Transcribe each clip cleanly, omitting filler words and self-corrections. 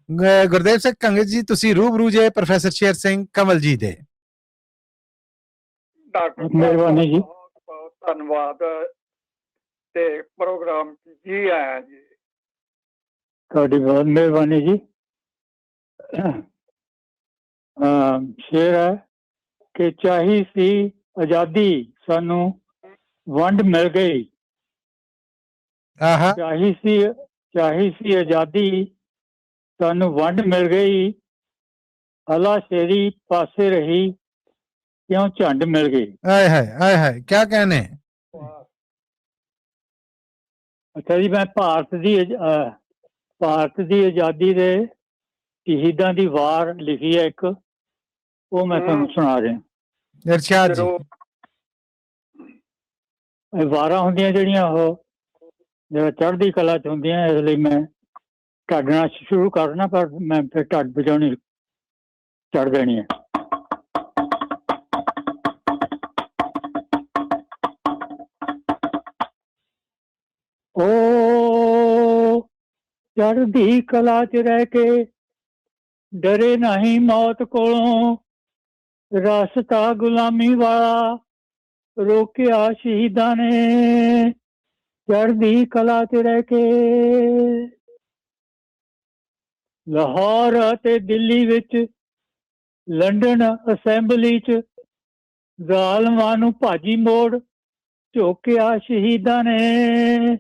ਗੁਰਦੇਵ ਸਿੰਘ ਕੰਗਸ ਜੀ, ਤੁਸੀਂ ਰੂਬਰੂ ਜੇ ਪ੍ਰੋਫੈਸਰ ਸ਼ੇਰ ਸਿੰਘ ਕੰਵਲ ਜੀ ਦੇ। ਡਾਕਟਰ ਮਿਹਰਬਾਨੀ ਜੀ, ਬਹੁਤ ਬਹੁਤ ਧੰਨਵਾਦ ਤੇ ਪ੍ਰੋਗਰਾਮ ਜੀ ਆਇਆ ਜੀ। ਤੁਹਾਡੀ ਬਹੁਤ ਮਿਹਰਬਾਨੀ ਜੀ। ਸ਼ੇਰ ਹੈ ਕਿ ਚਾਹੀ ਸੀ ਆਜ਼ਾਦੀ ਸਾਨੂੰ ਵੰਡ ਮਿਲ ਗਈ। ਆਹਾ, ਚਾਹੀ ਸੀ ਆਜ਼ਾਦੀ ਸਾਨੂੰ ਵੰਡ ਮਿਲ ਗਈ। ਹਲਾ ਸ਼ੇਰੀ ਪਾਸੇ ਰਹੀ ਕਿਉਂ ਝੰਡ ਮਿਲ ਗਈ। ਆਏ ਹਾਏ ਕਿਆ ਕਹਿਣੇ। ਅੱਛਾ ਜੀ, ਮੈਂ ਭਾਰਤ ਦੀ ਆਜ਼ਾਦੀ ਦੇ ਸ਼ਹੀਦਾਂ ਦੀ ਵਾਰ ਲਿਖੀ ਹੈ ਇੱਕ, ਉਹ ਮੈਂ ਤੁਹਾਨੂੰ ਸੁਣਾ ਰਿਹਾ। ਇਰਸ਼ਾਦ ਜੀ। ਵਾਰਾਂ ਹੁੰਦੀਆਂ ਜਿਹੜੀਆਂ ਉਹ ਜਿਹੜਾ ਚੜ੍ਹਦੀ ਕਲਾ ਚ ਹੁੰਦੀਆਂ, ਇਸ ਲਈ ਮੈਂ ਤੁਹਾਡੇ ਨਾਲ ਸ਼ੁਰੂ ਕਰਨਾ, ਪਰ ਮੈਂ ਫਿਰ ਢੱਡ ਵਜਾਉਣੀ ਚੜ੍ਹ ਦੇਣੀ ਹੈ। ਓ ਚੜ੍ਹਦੀ ਕਲਾ ਚ ਰਹਿ ਕੇ ਡਰੇ ਨਹੀਂ ਮੌਤ ਕੋਲੋਂ, ਰਸਤਾ ਗੁਲਾਮੀ ਵਾਲਾ ਰੋਕਿਆ ਸ਼ਹੀਦਾਂ ਨੇ। ਚੜ੍ਹਦੀ ਕਲਾ ਚ ਰਹਿ ਕੇ ਲਾਹੌਰ ਅਤੇ ਦਿੱਲੀ ਵਿੱਚ, ਲੰਡਨ ਅਸੈਂਬਲੀ ਚ ਜ਼ਾਲਮਾਂ ਨੂੰ ਭਾਜੀ ਮੋੜ ਝੋਕਿਆ ਸ਼ਹੀਦਾਂ ਨੇ।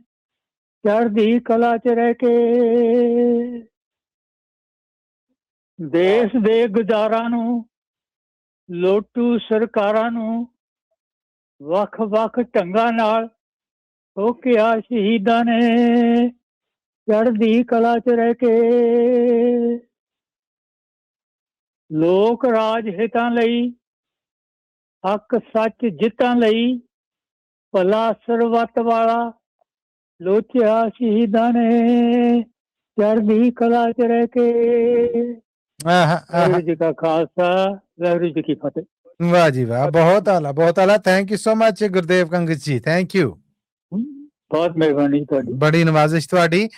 ਚੜ੍ਹਦੀ ਕਲਾ ਚ ਰਹਿ ਕੇ ਦੇਸ਼ ਦੇ ਗੁਜ਼ਾਰਾਂ ਨੂੰ, ਲੋਟੂ ਸਰਕਾਰਾਂ ਨੂੰ ਵੱਖ-ਵੱਖ ਢੰਗਾਂ ਨਾਲ ਠੋਕਿਆ ਸ਼ਹੀਦਾਂ ਨੇ। ਚੜ੍ਹਦੀ ਕਲਾ ਚ ਰਹਿ ਕੇ ਲੋਕ ਰਾਜ ਹਿੱਤਾਂ ਲਈ, ਹੱਕ ਸੱਚ ਜਿੱਤਾਂ ਲਈ, ਭਲਾ ਸਰਬੱਤ ਵਾਲਾ ਲੋਚਿਆ ਸ਼ਹੀਦਾਂ ਨੇ। ਚੜ੍ਹਦੀ ਕਲਾ ਚ ਰਹਿ ਕੇ। ਵਾਹਿਗੁਰੂ ਜੀ ਕਾ ਖਾਲਸਾ, ਵਾਹਿਗੁਰੂ ਜੀ ਕੀ ਫਤਿਹ। ਵਾਹ ਜੀ ਵਾਹ, ਬਹੁਤ ਆਲਾ, ਬਹੁਤ ਆਲਾ। Thank you so much Gurdev ਕੰਗਸ ਜੀ, ਥੈਂਕ ਯੂ। ਬਹੁਤ ਮਿਹਰਬਾਨੀ ਤੁਹਾਡੀ, ਬੜੀ ਨਵਾਜ਼ਿਸ਼ ਤੁਹਾਡੀ।